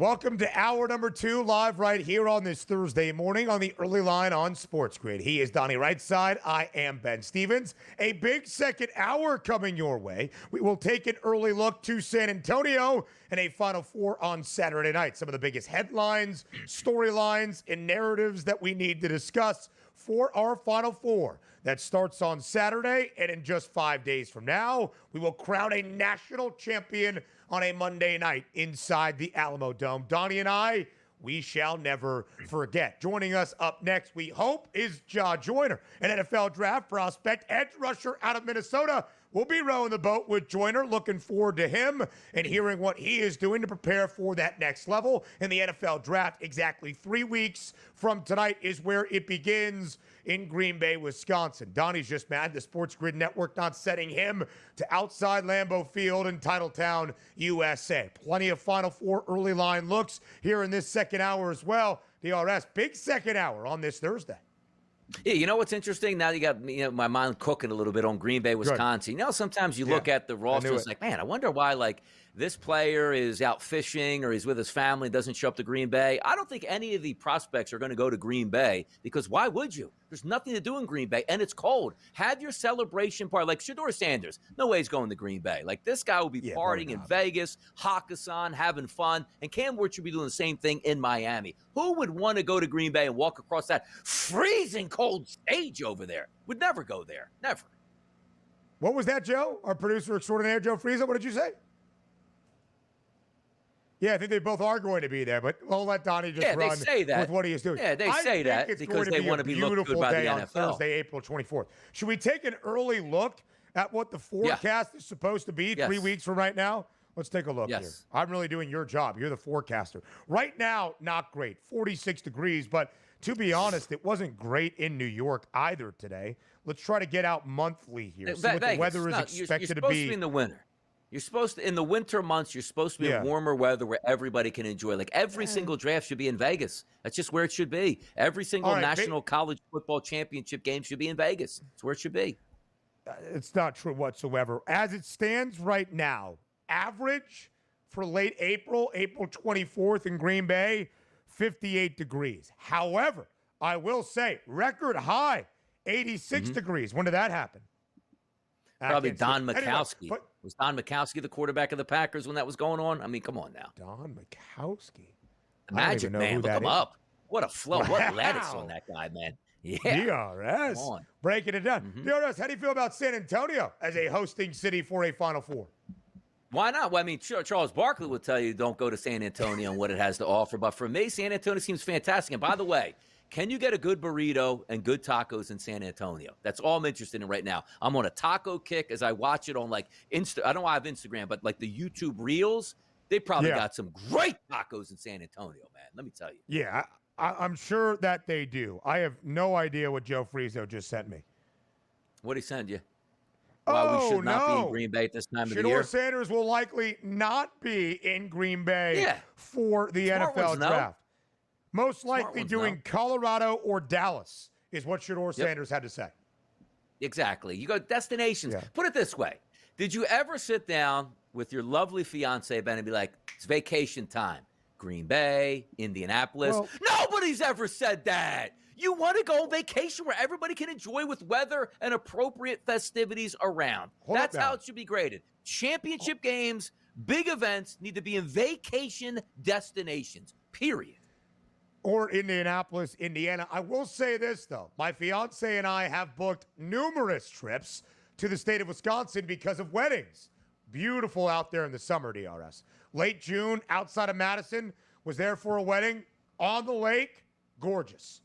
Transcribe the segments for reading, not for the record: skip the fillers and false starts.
Welcome to hour number 2, live right here on this Thursday morning on the early line on SportsGrid. He is Donnie Rightside. I am Ben Stevens. A big second hour coming your way. We will take an early look to San Antonio and a Final Four on Saturday night. Some of the biggest headlines, storylines, and narratives that we need to discuss for our Final Four. That starts on Saturday, and in just 5 days from now, we will crown a national champion on a Monday night inside the Alamo Dome. Donnie and I, we shall never forget. Joining us up next, we hope, is Joyner, an NFL draft prospect, edge rusher out of Minnesota. We'll be rowing the boat with Joyner. Looking forward to him and hearing what he is doing to prepare for that next level in the NFL draft. Exactly 3 weeks from tonight is where it begins in Green Bay, Wisconsin. Donnie's just mad the SportsGrid network not setting him to outside Lambeau Field in Titletown, USA. Plenty of Final Four early line looks here in this second hour as well. DRS, big second hour on this Thursday. Yeah, you know what's interesting? Now you got my mind cooking a little bit on Green Bay, Wisconsin. Good. You know, sometimes you look at the roster, it's like, man, I wonder why, this player is out fishing or he's with his family, doesn't show up to Green Bay. I don't think any of the prospects are going to go to Green Bay because why would you? There's nothing to do in Green Bay, and it's cold. Have your celebration party. Like Shedeur Sanders, no way he's going to Green Bay. Like, this guy will be partying in Vegas, Hakkasan, having fun, and Cam Ward should be doing the same thing in Miami. Who would want to go to Green Bay and walk across that freezing cold stage over there? Would never go there. Never. What was that, Joe? Our producer extraordinaire, Joe Frieza? What did you say? Yeah, I think they both are going to be there, but we'll let Donnie just run with what he is doing. Yeah, they say that because they want to be looked good by the NFL. On Thursday, April 24th. Should we take an early look at what the forecast is supposed to be 3 weeks from right now? Let's take a look here. I'm really doing your job. You're the forecaster. Right now, not great. 46 degrees, but to be honest, it wasn't great in New York either today. Let's try to get out monthly here. See what the weather is expected to be. You're supposed to be in the winter. You're supposed to, in the winter months, you're supposed to be in warmer weather where everybody can enjoy. Like, every single draft should be in Vegas. That's just where it should be. Every single national college football championship game should be in Vegas. That's where it should be. It's not true whatsoever. As it stands right now, average for late April, April 24th in Green Bay, 58 degrees. However, I will say, record high, 86 degrees. When did that happen? Probably Don Majkowski. Anyway, was Don Majkowski the quarterback of the Packers when that was going on? I mean, come on now. Don Majkowski. The Magic Man. Look him up. What a flow. Wow. What lettuce on that guy, man. Yeah. DRS. Breaking it down. DRS, how do you feel about San Antonio as a hosting city for a Final Four? Why not? Well, I mean, Charles Barkley will tell you don't go to San Antonio and what it has to offer. But for me, San Antonio seems fantastic. And by the way, can you get a good burrito and good tacos in San Antonio? That's all I'm interested in right now. I'm on a taco kick as I watch it on I don't have Instagram, but the YouTube Reels, they probably got some great tacos in San Antonio, man. Let me tell you. Yeah, I'm sure that they do. I have no idea what Joe Frieza just sent me. What did he send you? Why we should not be in Green Bay at this time of the year? Shedeur Sanders will likely not be in Green Bay for the NFL draft. Most likely doing Colorado or Dallas is what Shedeur Sanders had to say. Exactly. You go destinations. Put it this way. Did you ever sit down with your lovely fiance, Ben, and be like, it's vacation time? Green Bay, Indianapolis. Well, nobody's ever said that. You want to go on vacation where everybody can enjoy with weather and appropriate festivities around. That's how it should be graded. Championship games, big events need to be in vacation destinations, period. Or Indianapolis, Indiana. I will say this, though. My fiance and I have booked numerous trips to the state of Wisconsin because of weddings. Beautiful out there in the summer, DRS. Late June, outside of Madison, was there for a wedding on the lake. Gorgeous.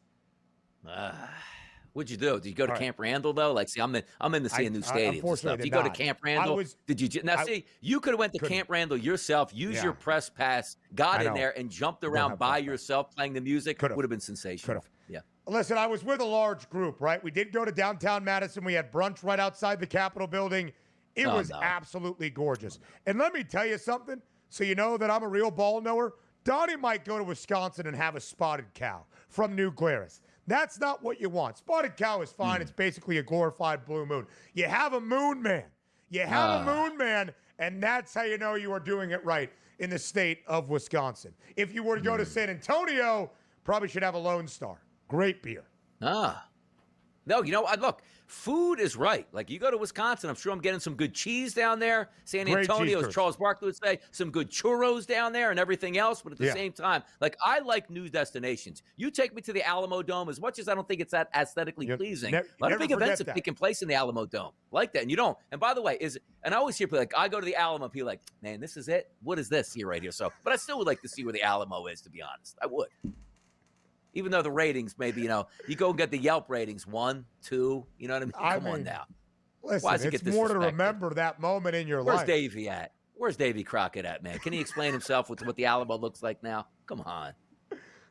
What'd you do? Did you go to Camp Randall, though? See, I'm into seeing new stadiums and stuff. Did you go to Camp Randall? See, you could have went to Camp Randall yourself, used your press pass, got in there, and jumped around by yourself playing the music. Would have been sensational. Yeah. Listen, I was with a large group, right? We did go to downtown Madison. We had brunch right outside the Capitol building. It was absolutely gorgeous. And let me tell you something, so you know that I'm a real ball knower. Donnie might go to Wisconsin and have a spotted cow from New Glarus. That's not what you want. Spotted cow is fine. It's basically a glorified blue moon. You have a moon man. You have a moon man, and that's how you know you are doing it right in the state of Wisconsin. If you were to go to San Antonio, probably should have a Lone Star. Great beer. No, you know what? Look, food is right. Like, you go to Wisconsin, I'm sure I'm getting some good cheese down there. San Antonio, as Charles Barkley would say, some good churros down there and everything else. But at the same time, like, I like new destinations. You take me to the Alamo Dome, as much as I don't think it's that aesthetically pleasing. A lot of big events have taken place in the Alamo Dome. Like that. And you don't. And by the way, and I always hear people like, I go to the Alamo, people like, man, this is it? What is this here right here? So, but I still would like to see where the Alamo is, to be honest. I would. Even though the ratings maybe, you go and get the Yelp ratings, 1, 2, you know what I mean? Come on now. Listen, it's more to remember that moment in your life. Where's Davey at? Where's Davy Crockett at, man? Can he explain himself with what the Alamo looks like now? Come on.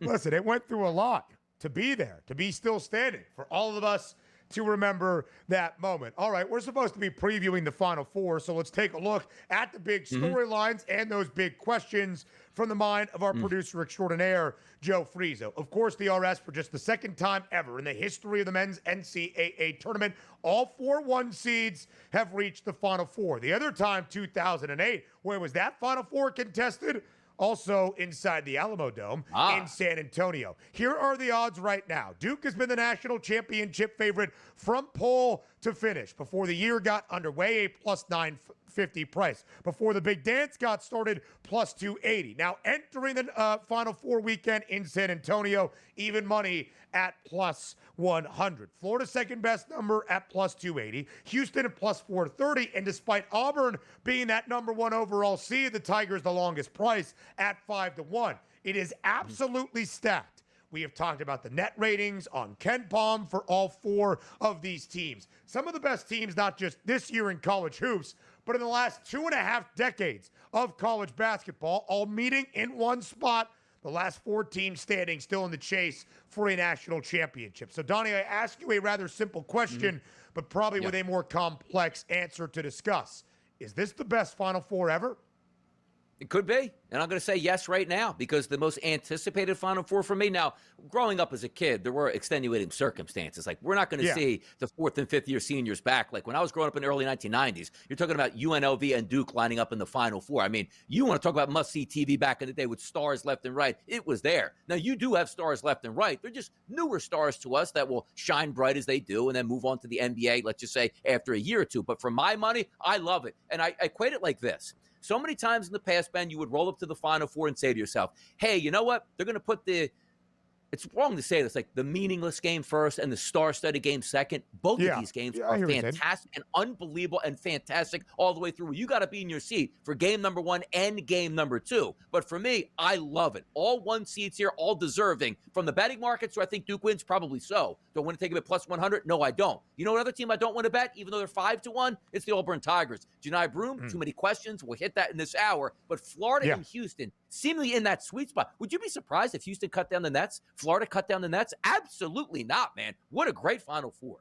Listen, it went through a lot to be there, to be still standing, for all of us to remember that moment. All right, we're supposed to be previewing the Final Four, so let's take a look at the big storylines and those big questions from the mind of our producer extraordinaire, Joe Frizo. Of course, the RS, for just the second time ever in the history of the men's NCAA tournament, all 4 1 seeds have reached the Final Four. The other time, 2008, where was that Final Four contested? Also inside the Alamo Dome in San Antonio. Here are the odds right now. Duke has been the national championship favorite from pole to finish. Before the year got underway, a plus 950 price. Before the big dance got started, plus 280. Now entering the Final Four weekend in San Antonio, even money at plus 100. Florida's second best number at plus 280. Houston at plus 430. And despite Auburn being that number 1 overall seed, the Tigers the longest price at 5-1. It is absolutely stacked. We have talked about the net ratings on KenPom for all 4 of these teams. Some of the best teams, not just this year in college hoops, but in the last 2.5 decades of college basketball, all meeting in one spot. The last 4 teams standing still in the chase for a national championship. So, Donnie, I ask you a rather simple question, but probably with a more complex answer to discuss. Is this the best Final Four ever? It could be. And I'm going to say yes right now, because the most anticipated Final Four for me. Now, growing up as a kid, there were extenuating circumstances. Like, we're not going to see the 4th and 5th year seniors back. Like, when I was growing up in the early 1990s, you're talking about UNLV and Duke lining up in the Final Four. I mean, you want to talk about must-see TV back in the day with stars left and right. It was there. Now, you do have stars left and right. They're just newer stars to us that will shine bright as they do and then move on to the NBA, let's just say, after a year or two. But for my money, I love it. And I equate it like this. So many times in the past, Ben, you would roll up to the Final Four and say to yourself, hey, you know what? They're going to put it's wrong to say this, like the meaningless game first and the star-studded game second. Both of these games are fantastic and unbelievable and fantastic all the way through. You got to be in your seat for game number 1 and game number 2. But for me, I love it. All 1 seeds here, all deserving. From the betting markets, do I think Duke wins? Probably so. Do I want to take them at plus 100? No, I don't. You know what other team I don't want to bet, even though they're 5-1? It's the Auburn Tigers. Johni Broome, too many questions. We'll hit that in this hour. But Florida and Houston, seemingly in that sweet spot. Would you be surprised if Houston cut down the nets? Florida cut down the nets? Absolutely not, man. What a great Final Four.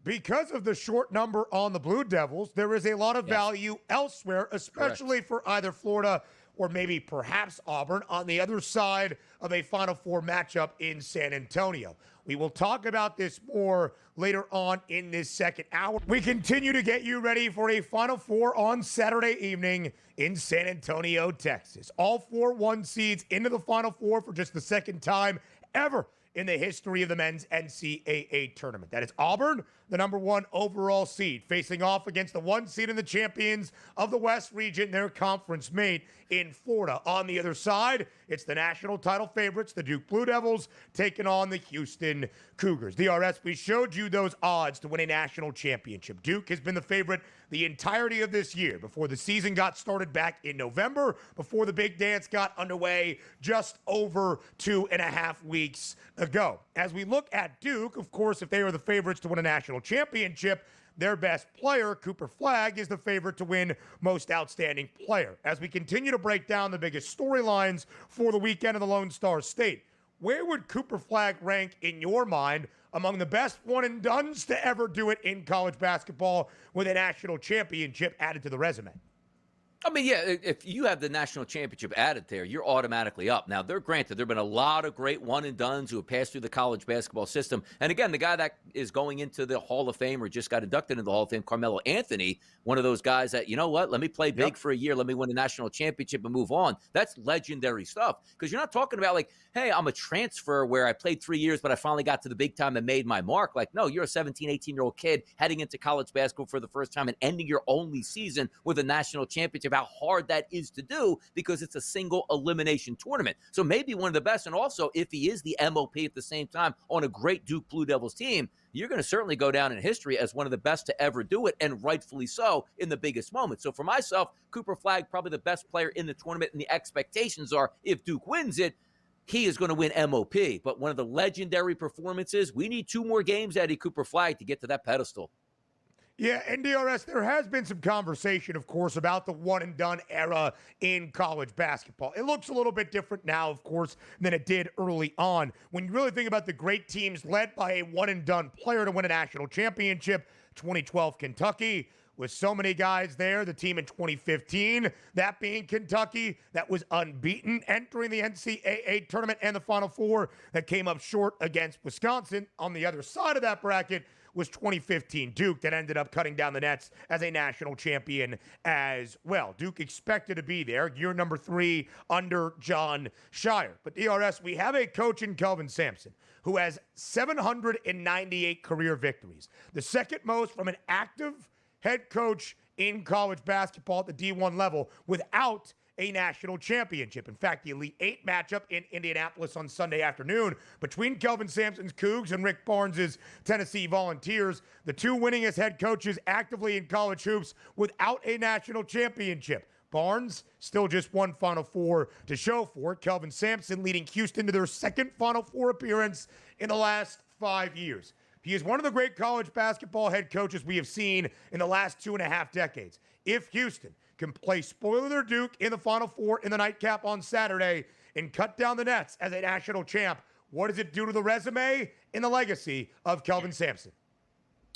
Because of the short number on the Blue Devils, there is a lot of value elsewhere, especially for either Florida or maybe perhaps Auburn on the other side of a Final Four matchup in San Antonio. We will talk about this more later on in this second hour. We continue to get you ready for a Final Four on Saturday evening in San Antonio, Texas. All 4 1 seeds into the Final Four for just the second time ever in the history of the men's NCAA tournament. That is Auburn, the number 1 overall seed, facing off against the 1 seed and the champions of the West region, their conference mate in Florida. On the other side, it's the national title favorites, the Duke Blue Devils, taking on the Houston Cougars. DRS, we showed you those odds to win a national championship. Duke has been the favorite the entirety of this year, before the season got started back in November, before the big dance got underway just over 2.5 weeks ago. As we look at Duke, of course, if they are the favorites to win a national championship, their best player, Cooper Flagg, is the favorite to win most outstanding player. As we continue to break down the biggest storylines for the weekend of the Lone Star State, where would Cooper Flagg rank in your mind among the best one-and-dones to ever do it in college basketball with a national championship added to the resume? I mean, yeah, if you have the national championship added there, you're automatically up. Now, granted, there have been a lot of great one-and-dones who have passed through the college basketball system. And again, the guy that is going into the Hall of Fame or just got inducted into the Hall of Fame, Carmelo Anthony, one of those guys that, you know what, let me play big for a year, let me win a national championship and move on. That's legendary stuff. Because you're not talking about like, hey, I'm a transfer where I played 3 years, but I finally got to the big time and made my mark. Like, no, you're a 17, 18-year-old kid heading into college basketball for the first time and ending your only season with a national championship. How hard that is to do because it's a single elimination tournament. So maybe one of the best. And also, if he is the MOP at the same time on a great Duke Blue Devils team, you're going to certainly go down in history as one of the best to ever do it, and rightfully so in the biggest moment. So for myself, Cooper Flagg, probably the best player in the tournament, and the expectations are if Duke wins it, he is going to win MOP. But one of the legendary performances, we need 2 more games, Eddie Cooper Flagg, to get to that pedestal. Yeah, and DRS, there has been some conversation, of course, about the one-and-done era in college basketball. It looks a little bit different now, of course, than it did early on. When you really think about the great teams led by a one-and-done player to win a national championship, 2012 Kentucky, with so many guys there, the team in 2015, that being Kentucky, that was unbeaten entering the NCAA tournament and the Final Four, that came up short against Wisconsin. On the other side of that bracket was 2015 Duke, that ended up cutting down the nets as a national champion as well. Duke expected to be there, year number 3 under Jon Scheyer. But DRS, we have a coach in Kelvin Sampson who has 798 career victories, the second most from an active head coach in college basketball at the D1 level without a national championship. In fact, the Elite 8 matchup in Indianapolis on Sunday afternoon between Kelvin Sampson's Cougs and Rick Barnes' Tennessee Volunteers, the 2 winningest head coaches actively in college hoops without a national championship. Barnes, still just 1 Final Four to show for it. Kelvin Sampson leading Houston to their 2nd Final Four appearance in the last 5 years. He is one of the great college basketball head coaches we have seen in the last 2.5 decades. If Houston can play spoiler their Duke in the Final Four in the nightcap on Saturday and cut down the nets as a national champ, what does it do to the resume and the legacy of Kelvin Sampson?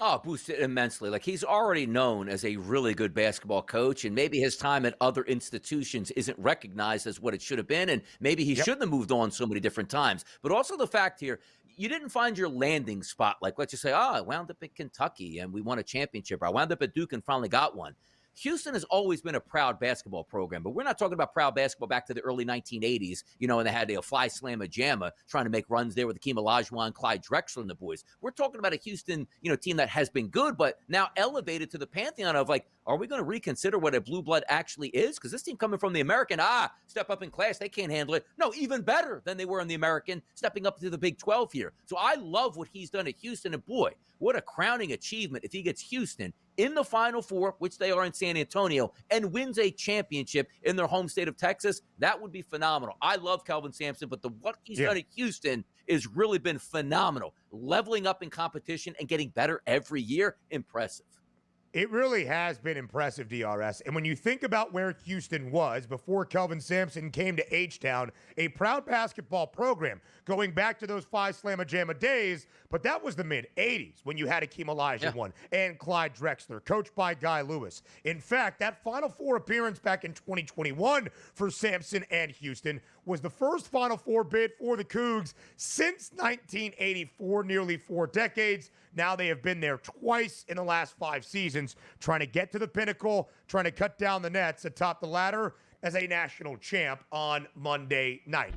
Oh, boosted immensely. Like, he's already known as a really good basketball coach, and maybe his time at other institutions isn't recognized as what it should have been, and maybe he shouldn't have moved on so many different times. But also the fact here, you didn't find your landing spot. Like, let's just say, I wound up at Kentucky and we won a championship. Or I wound up at Duke and finally got one. Houston has always been a proud basketball program, but we're not talking about proud basketball back to the early 1980s, and they had a fly slamma jamma trying to make runs there with Hakeem Olajuwon, Clyde Drexler and the boys. We're talking about a Houston, team that has been good, but now elevated to the pantheon of like, are we going to reconsider what a blue blood actually is? Because this team coming from the American, step up in class, they can't handle it. No, even better than they were in the American, stepping up to the Big 12 here. So I love what he's done at Houston, and boy, what a crowning achievement if he gets Houston in the Final Four, which they are in San Antonio, and wins a championship in their home state of Texas. That would be phenomenal. I love Kelvin Sampson, but what he's done at Houston has really been phenomenal. Leveling up in competition and getting better every year, impressive. It really has been impressive, DRS. And when you think about where Houston was before Kelvin Sampson came to H-Town, a proud basketball program going back to those five Slamma Jamma days, but that was the mid-'80s when you had Hakeem Olajuwon and Clyde Drexler, coached by Guy Lewis. In fact, that Final Four appearance back in 2021 for Sampson and Houston was the first Final Four bid for the Cougs since 1984, nearly 4 decades. Now they have been there twice in the last 5 seasons, trying to get to the pinnacle, trying to cut down the nets atop the ladder as a national champ on Monday night.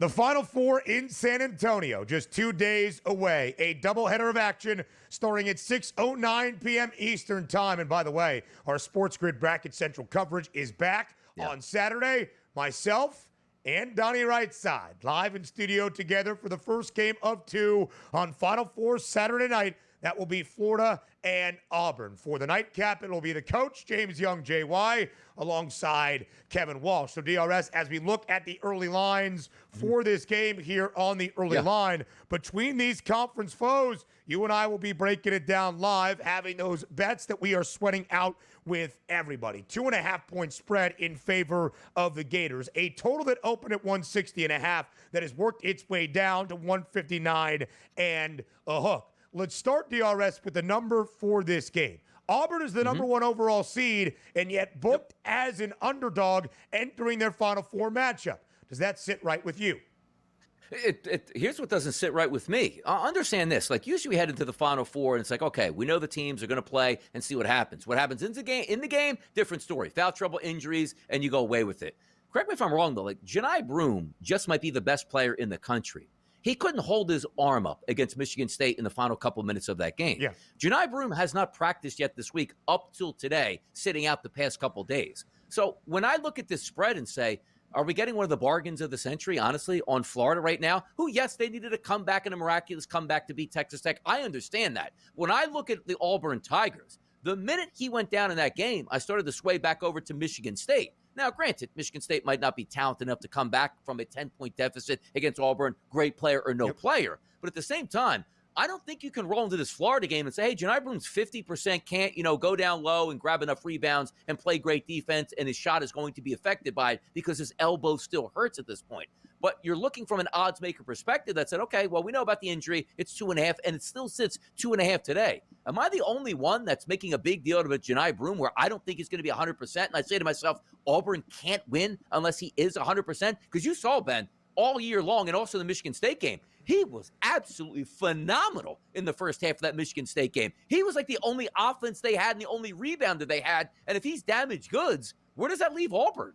The Final Four in San Antonio, just 2 days away. A doubleheader of action starting at 6:09 p.m. Eastern time. And by the way, our SportsGrid Bracket Central coverage is back on Saturday. Myself and Donnie Rightside live in studio together for the first game of 2 on Final Four Saturday night. That will be Florida and Auburn. For the nightcap, it will be the coach, James Young, JY, alongside Kevin Walsh. So, DRS, as we look at the early lines for this game here on the early line, between these conference foes, you and I will be breaking it down live, having those bets that we are sweating out with everybody. 2.5-point spread in favor of the Gators. A total that opened at 160.5 that has worked its way down to 159 and a hook. Let's start, DRS, with the number for this game. Auburn is the number one overall seed and yet booked as an underdog entering their Final Four matchup. Does that sit right with you? Here's what doesn't sit right with me. Understand this. Like, usually we head into the Final Four, and it's like, okay, we know the teams are going to play and see what happens. What happens in the game, different story. Foul trouble, injuries, and you go away with it. Correct me if I'm wrong, though. Like, Johni Broome just might be the best player in the country. He couldn't hold his arm up against Michigan State in the final couple minutes of that game. Yeah. Johni Broome has not practiced yet this week up till today, sitting out the past couple days. So when I look at this spread and say, are we getting one of the bargains of the century, honestly, on Florida right now? Who, yes, they needed a comeback and a miraculous comeback to beat Texas Tech. I understand that. When I look at the Auburn Tigers, the minute he went down in that game, I started to sway back over to Michigan State. Now, granted, Michigan State might not be talented enough to come back from a 10-point deficit against Auburn, great player or no player. But at the same time, I don't think you can roll into this Florida game and say, hey, Johni Broome's 50%, can't, go down low and grab enough rebounds and play great defense, and his shot is going to be affected by it because his elbow still hurts at this point. But you're looking from an odds maker perspective that said, okay, well, we know about the injury. It's 2.5, and it still sits 2.5 today. Am I the only one that's making a big deal about Johni Broome where I don't think he's going to be 100%? And I say to myself, Auburn can't win unless he is 100%? Because you saw, Ben, all year long, and also the Michigan State game, he was absolutely phenomenal in the first half of that Michigan State game. He was like the only offense they had and the only rebounder they had. And if he's damaged goods, where does that leave Auburn?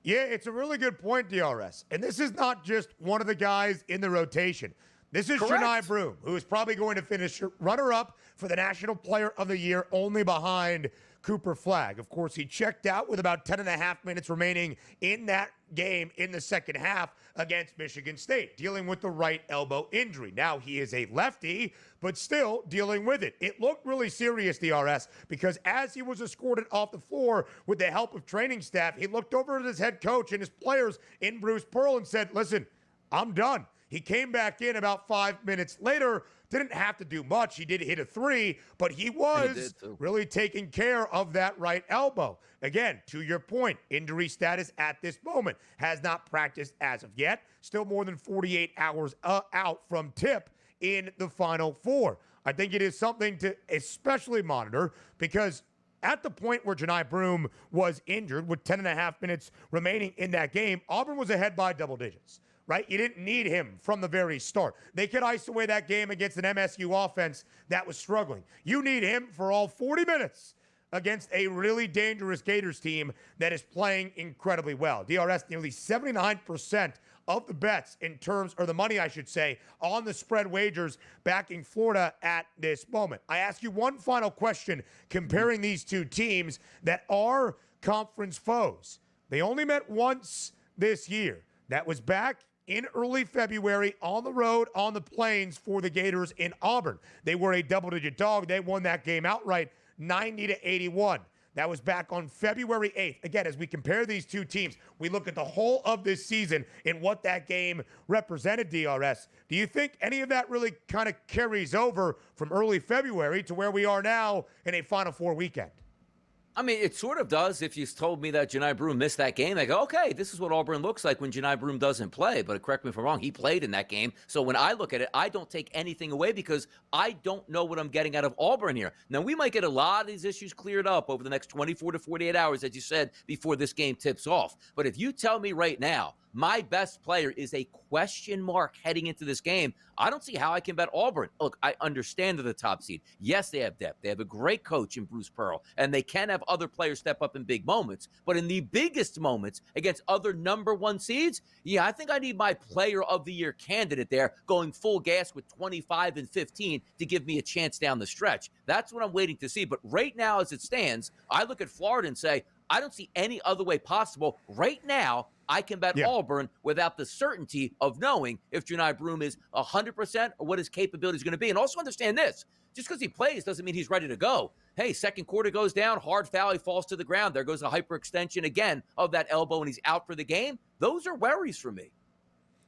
Yeah, it's a really good point, DRS. And this is not just one of the guys in the rotation. This is Johni Broome, who is probably going to finish runner-up for the National Player of the Year, only behind Cooper Flagg. Of course, he checked out with about 10.5 minutes remaining in that game in the second half against Michigan State, dealing with the right elbow injury. Now, he is a lefty, but still dealing with it. It looked really serious, DRS, because as he was escorted off the floor with the help of training staff, he looked over at his head coach and his players in Bruce Pearl and said, listen, I'm done. He came back in about 5 minutes later, didn't have to do much. He did hit a three, but he was really taking care of that right elbow. Again, to your point, injury status at this moment, has not practiced as of yet. Still more than 48 hours out from tip in the Final Four. I think it is something to especially monitor because at the point where Johni Broome was injured with 10.5 minutes remaining in that game, Auburn was ahead by double digits. Right? You didn't need him from the very start. They could ice away that game against an MSU offense that was struggling. You need him for all 40 minutes against a really dangerous Gators team that is playing incredibly well. DRS, nearly 79% of the bets in terms, or the money, I should say, on the spread wagers backing Florida at this moment. I ask you one final question comparing these two teams that are conference foes. They only met once this year. That was back in early February on the road on the Plains for the Gators in Auburn. They were a double-digit dog. They won that game outright 90-81. That was back on February 8th. Again, as we compare these two teams, we look at the whole of this season and what that game represented, DRS. Do you think any of that really kind of carries over from early February to where we are now in a Final Four weekend? I mean, it sort of does. If you told me that Johni Broome missed that game, I go, okay, this is what Auburn looks like when Johni Broome doesn't play. But correct me if I'm wrong, he played in that game. So when I look at it, I don't take anything away because I don't know what I'm getting out of Auburn here. Now, we might get a lot of these issues cleared up over the next 24 to 48 hours, as you said, before this game tips off. But if you tell me right now, my best player is a question mark heading into this game, I don't see how I can bet Auburn. Look, I understand they're the top seed. Yes, they have depth. They have a great coach in Bruce Pearl, and they can have other players step up in big moments. But in the biggest moments against other number one seeds, yeah, I think I need my player of the year candidate there going full gas with 25 and 15 to give me a chance down the stretch. That's what I'm waiting to see. But right now, as it stands, I look at Florida and say, I don't see any other way possible. Right now, I can bet Auburn without the certainty of knowing if Johni Broome is 100% or what his capability is going to be. And also understand this, just because he plays doesn't mean he's ready to go. Hey, second quarter goes down, hard foul, he falls to the ground. There goes a hyperextension again of that elbow, and he's out for the game. Those are worries for me.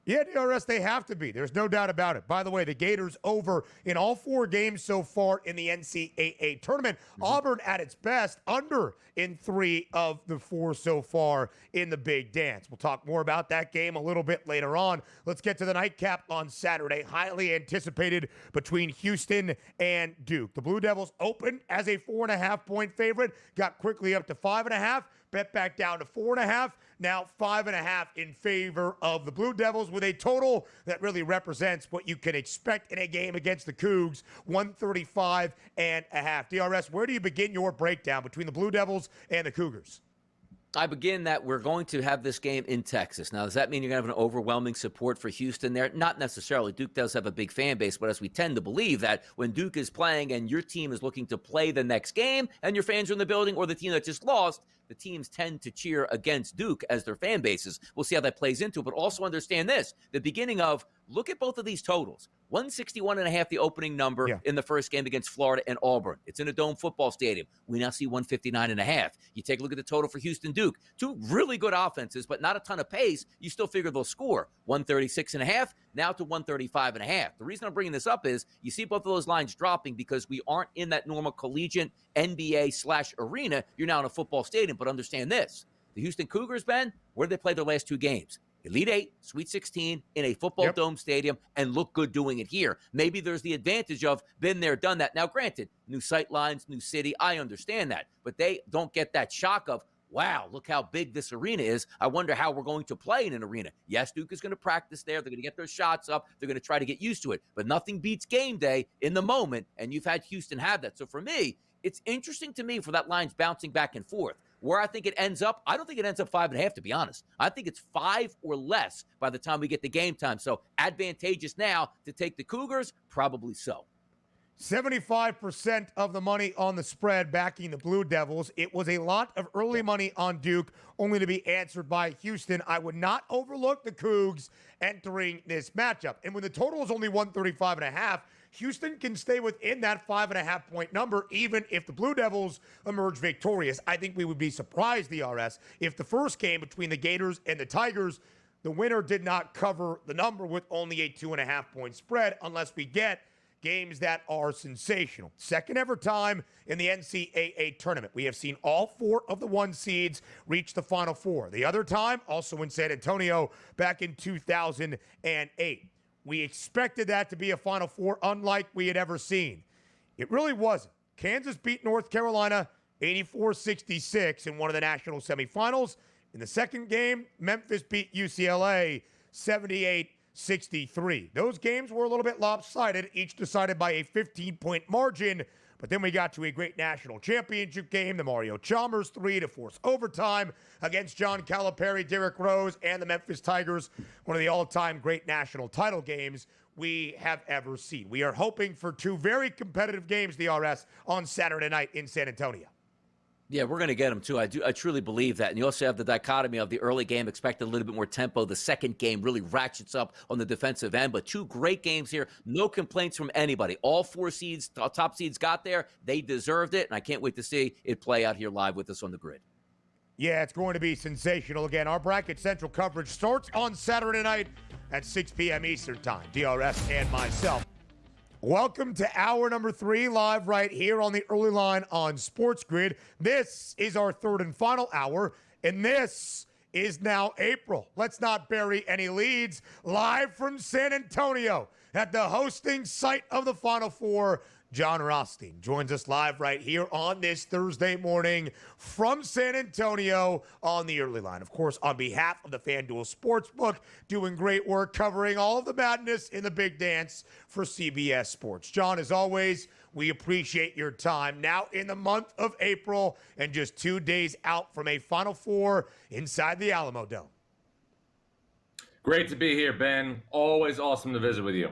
Yeah, DRS, they have to be. There's no doubt about it. By the way, the Gators over in all 4 games so far in the NCAA tournament. Auburn at its best, under in 3 of the 4 so far in the Big Dance. We'll talk more about that game a little bit later on. Let's get to the nightcap on Saturday. Highly anticipated between Houston and Duke. The Blue Devils opened as a 4.5-point favorite, got quickly up to 5.5, bet back down to 4.5. Now 5.5 in favor of the Blue Devils with a total that really represents what you can expect in a game against the Cougs, 135.5. DRS, where do you begin your breakdown between the Blue Devils and the Cougars? I begin that we're going to have this game in Texas. Now, does that mean you're going to have an overwhelming support for Houston there? Not necessarily. Duke does have a big fan base, but as we tend to believe that when Duke is playing and your team is looking to play the next game and your fans are in the building, or the team that just lost, the teams tend to cheer against Duke as their fan bases. We'll see how that plays into it, but also understand this. The beginning of, look at both of these totals. 161.5, the opening number in the first game against Florida and Auburn. It's in a dome football stadium. We now see 159.5. You take a look at the total for Houston Duke. 2 really good offenses, but not a ton of pace. You still figure they'll score. 136.5, now to 135.5. The reason I'm bringing this up is you see both of those lines dropping because we aren't in that normal collegiate NBA/arena. You're now in a football stadium, but understand this. The Houston Cougars, Ben, where did they play their last 2 games? Elite 8, Sweet 16 in a football dome stadium, and look good doing it here. Maybe there's the advantage of been there, done that. Now, granted, new sight lines, new city, I understand that. But they don't get that shock of, wow, look how big this arena is. I wonder how we're going to play in an arena. Yes, Duke is going to practice there. They're going to get their shots up. They're going to try to get used to it. But nothing beats game day in the moment, and you've had Houston have that. So for me, it's interesting to me for that line's bouncing back and forth. Where I think it ends up, I don't think it ends up 5.5, to be honest. I think it's 5 or less by the time we get to game time. So advantageous now to take the Cougars? Probably so. 75% of the money on the spread backing the Blue Devils. It was a lot of early money on Duke, only to be answered by Houston. I would not overlook the Cougs entering this matchup. And when the total is only 135.5, Houston can stay within that 5.5-point number, even if the Blue Devils emerge victorious. I think we would be surprised, DRS, if the first game between the Gators and the Tigers, the winner did not cover the number with only a 2.5-point spread, unless we get games that are sensational. Second ever time in the NCAA tournament. We have seen all 4 of the 1 seeds reach the Final Four. The other time, also in San Antonio, back in 2008. We expected that to be a Final Four unlike we had ever seen. It really wasn't. Kansas beat North Carolina 84-66 in one of the national semifinals. In the second game, Memphis beat UCLA 78-63. Those games were a little bit lopsided, each decided by a 15-point margin. But then we got to a great national championship game, the Mario Chalmers 3 to force overtime against John Calipari, Derrick Rose, and the Memphis Tigers, one of the all-time great national title games we have ever seen. We are hoping for 2 very competitive games, DRS, on Saturday night in San Antonio. Yeah, we're going to get them, too. I truly believe that. And you also have the dichotomy of the early game, expected a little bit more tempo. The second game really ratchets up on the defensive end. But 2 great games here. No complaints from anybody. All 4 seeds, top seeds got there. They deserved it. And I can't wait to see it play out here live with us on the grid. Yeah, it's going to be sensational. Again, our Bracket Central coverage starts on Saturday night at 6 p.m. Eastern Time. DRS and myself. Welcome to hour number 3, live right here on the early line on SportsGrid. This is our 3rd and final hour, and this is now April. Let's not bury any leads. Live from San Antonio at the hosting site of the Final Four, Jon Rothstein joins us live right here on this Thursday morning from San Antonio on the early line. Of course, on behalf of the FanDuel Sportsbook, doing great work covering all of the madness in the big dance for CBS Sports. Jon, as always, we appreciate your time. Now in the month of April and just 2 days out from a Final Four inside the Alamo Dome. Great to be here, Ben. Always awesome to visit with you.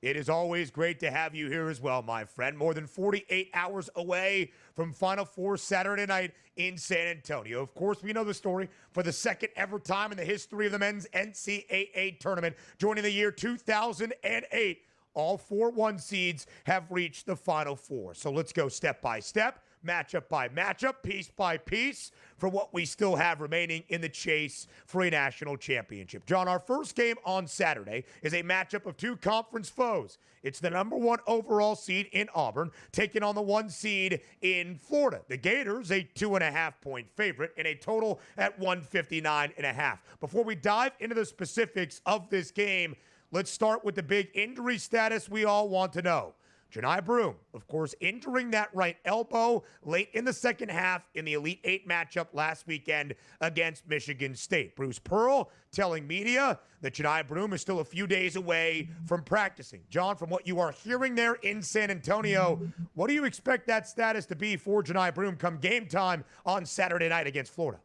It is always great to have you here as well, my friend. More than 48 hours away from Final Four Saturday night in San Antonio. Of course, we know the story. For the second ever time in the history of the men's NCAA tournament, joining the year 2008, all 4 1 seeds have reached the Final Four. So let's go step by step. matchup by matchup, piece by piece, for what we still have remaining in the chase for a national championship. Jon, our first game on Saturday is a matchup of two conference foes. It's the number 1 overall seed in Auburn taking on the 1 seed in Florida. The Gators, a 2.5-point favorite, and a total at 159.5. Before we dive into the specifics of this game, let's start with the big injury status we all want to know. Johni Broome, of course, injuring that right elbow late in the second half in the Elite Eight matchup last weekend against Michigan State. Bruce Pearl telling media that Johni Broome is still a few days away from practicing. Jon, from what you are hearing there in San Antonio, what do you expect that status to be for Johni Broome come game time on Saturday night against Florida?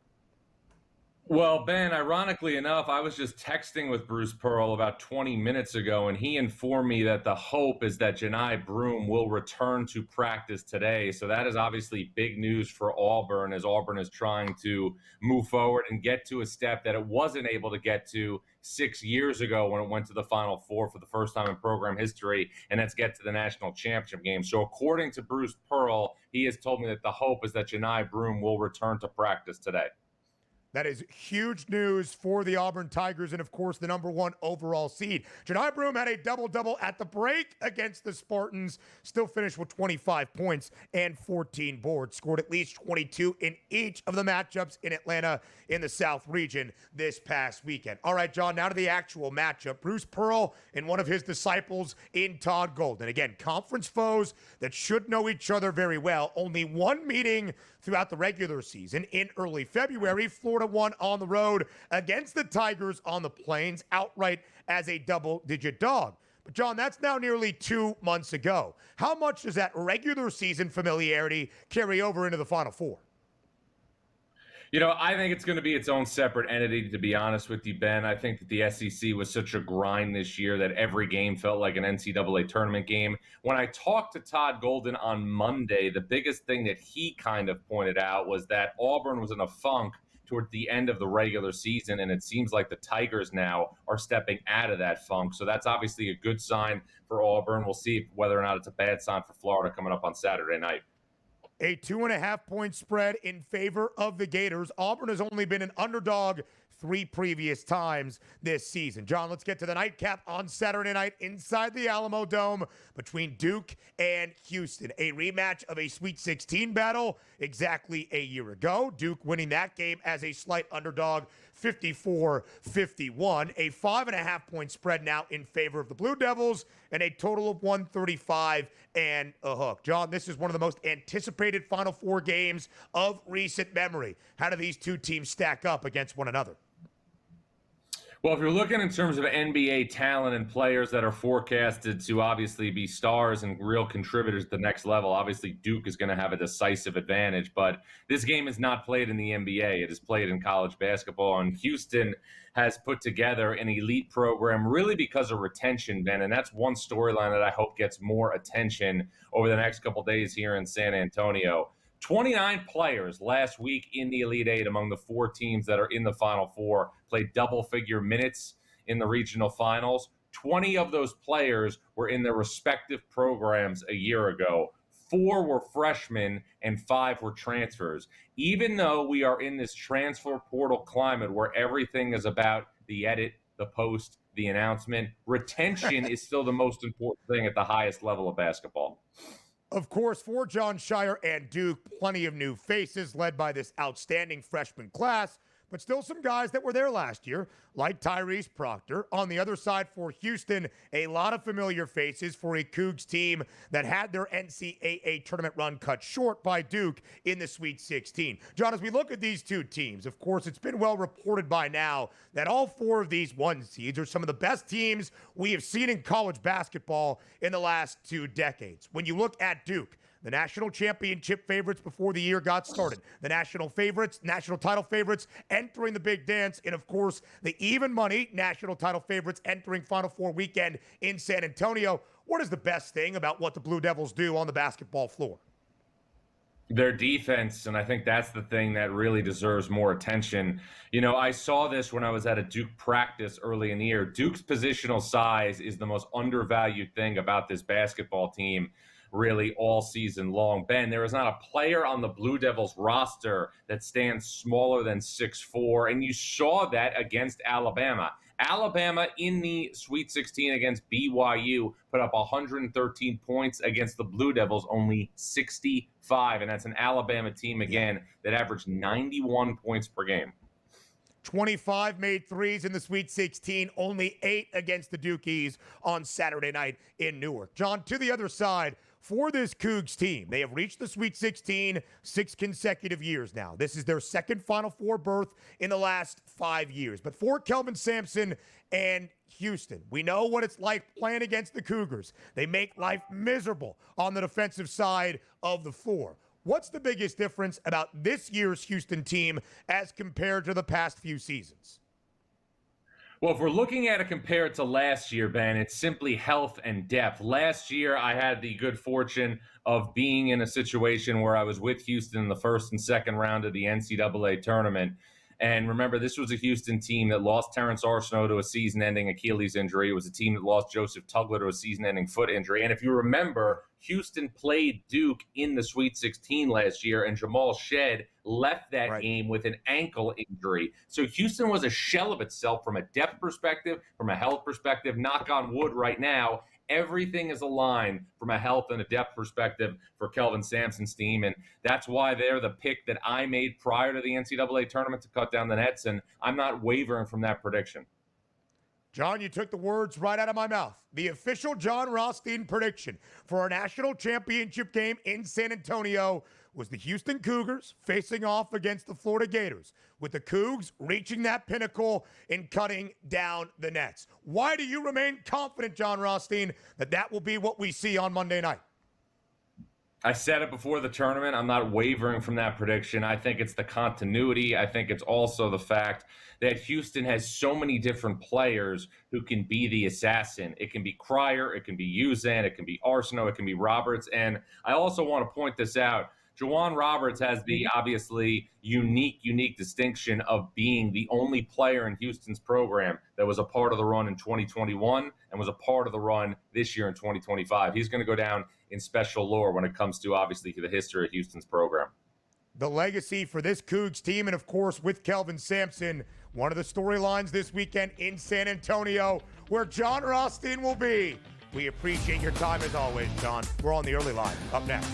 Well, Ben, ironically enough, I was just texting with Bruce Pearl about 20 minutes ago, and he informed me that the hope is that Johni Broome will return to practice today. So that is obviously big news for Auburn, as Auburn is trying to move forward and get to a step that it wasn't able to get to 6 years ago when it went to the Final Four for the first time in program history, and that's get to the national championship game. So according to Bruce Pearl, he has told me that the hope is that Johni Broome will return to practice today. That is huge news for the Auburn Tigers and, of course, the number 1 overall seed. Johni Broome had a double-double at the break against the Spartans, still finished with 25 points and 14 boards, scored at least 22 in each of the matchups in Atlanta in the South region this past weekend. All right, Jon, now to the actual matchup. Bruce Pearl and one of his disciples in Todd Golden. Again, conference foes that should know each other very well. Only one meeting throughout the regular season in early February. Florida won on the road against the Tigers on the Plains outright as a double-digit dog. But, Jon, that's now nearly 2 months ago. How much does that regular season familiarity carry over into the Final Four? You know, I think it's going to be its own separate entity, to be honest with you, Ben. I think that the SEC was such a grind this year that every game felt like an NCAA tournament game. When I talked to Todd Golden on Monday, the biggest thing that he kind of pointed out was that Auburn was in a funk toward the end of the regular season, and it seems like the Tigers now are stepping out of that funk. So that's obviously a good sign for Auburn. We'll see whether or not it's a bad sign for Florida coming up on Saturday night. A 2.5-point spread in favor of the Gators. Auburn has only been an underdog 3 previous times this season. Jon, let's get to the nightcap on Saturday night inside the Alamo Dome between Duke and Houston. A rematch of a Sweet 16 battle exactly a year ago. Duke winning that game as a slight underdog, 54-51. A 5.5-point spread now in favor of the Blue Devils and a total of 135 and a hook. Jon, this is one of the most anticipated Final Four games of recent memory. How do these two teams stack up against one another? Well, if you're looking in terms of NBA talent and players that are forecasted to obviously be stars and real contributors to the next level, obviously Duke is going to have a decisive advantage. But this game is not played in the NBA. It is played in college basketball. And Houston has put together an elite program really because of retention, Ben. And that's one storyline that I hope gets more attention over the next couple of days here in San Antonio. 29 players last week in the Elite Eight among the 4 teams that are in the Final Four played double-figure minutes in the regional finals. 20 of those players were in their respective programs a year ago. 4 were freshmen and 5 were transfers. Even though we are in this transfer portal climate where everything is about the edit, the post, the announcement, retention is still the most important thing at the highest level of basketball. Of course, for Jon Scheyer and Duke, plenty of new faces led by this outstanding freshman class, but still some guys that were there last year, like Tyrese Proctor. On the other side for Houston, a lot of familiar faces for a Cougs team that had their NCAA tournament run cut short by Duke in the Sweet 16. Jon, as we look at these two teams, of course, it's been well reported by now that all 4 of these 1 seeds are some of the best teams we have seen in college basketball in the last 2 decades. When you look at Duke, the national championship favorites before the year got started, the national title favorites entering the big dance, and of course, the even money national title favorites entering Final Four weekend in San Antonio. What is the best thing about what the Blue Devils do on the basketball floor? Their defense, and I think that's the thing that really deserves more attention. You know, I saw this when I was at a Duke practice early in the year. Duke's positional size is the most undervalued thing about this basketball team. really all season long. Ben, there is not a player on the Blue Devils roster that stands smaller than 6'4", and you saw that against Alabama. Alabama in the Sweet 16 against BYU put up 113 points against the Blue Devils, only 65. And that's an Alabama team, again, that averaged 91 points per game. 25 made threes in the Sweet 16, only 8 against the Dukies on Saturday night in Newark. John, to the other side, for this Cougs team, they have reached the Sweet 16 6 consecutive years now. This is their second Final Four berth in the last 5 years. But for Kelvin Sampson and Houston, we know what it's like playing against the Cougars. They make life miserable on the defensive side of the floor. What's the biggest difference about this year's Houston team as compared to the past few seasons? Well, if we're looking at it compared to last year, Ben, it's simply health and depth. Last year, I had the good fortune of being in a situation where I was with Houston in the first and second round of the NCAA tournament. And remember, this was a Houston team that lost Terrence Arsenault to a season-ending Achilles injury. It was a team that lost Joseph Tugler to a season-ending foot injury. And if you remember, Houston played Duke in the Sweet 16 last year, and Jamal Shead left that game with an ankle injury. So Houston was a shell of itself from a depth perspective, from a health perspective. Knock on wood right now. Everything is aligned from a health and a depth perspective for Kelvin Sampson's team, and that's why they're the pick that I made prior to the NCAA tournament to cut down the nets, and I'm not wavering from that prediction. John, you took the words right out of my mouth. The official Jon Rothstein prediction for our national championship game in San Antonio was the Houston Cougars facing off against the Florida Gators, with the Cougs reaching that pinnacle and cutting down the nets. Why do you remain confident, Jon Rothstein, that that will be what we see on Monday night? I said it before the tournament. I'm not wavering from that prediction. I think it's the continuity. I think it's also the fact that Houston has so many different players who can be the assassin. It can be Cryer, it can be Uzan, it can be Arsenault, it can be Roberts. And I also want to point this out. Juwan Roberts has the obviously unique distinction of being the only player in Houston's program that was a part of the run in 2021 and was a part of the run this year in 2025. He's going to go down in special lore when it comes to, obviously, to the history of Houston's program. The legacy for this Cougs team, and of course with Kelvin Sampson, one of the storylines this weekend in San Antonio, where Jon Rothstein will be. We appreciate your time as always, John. We're on the early line. Up next.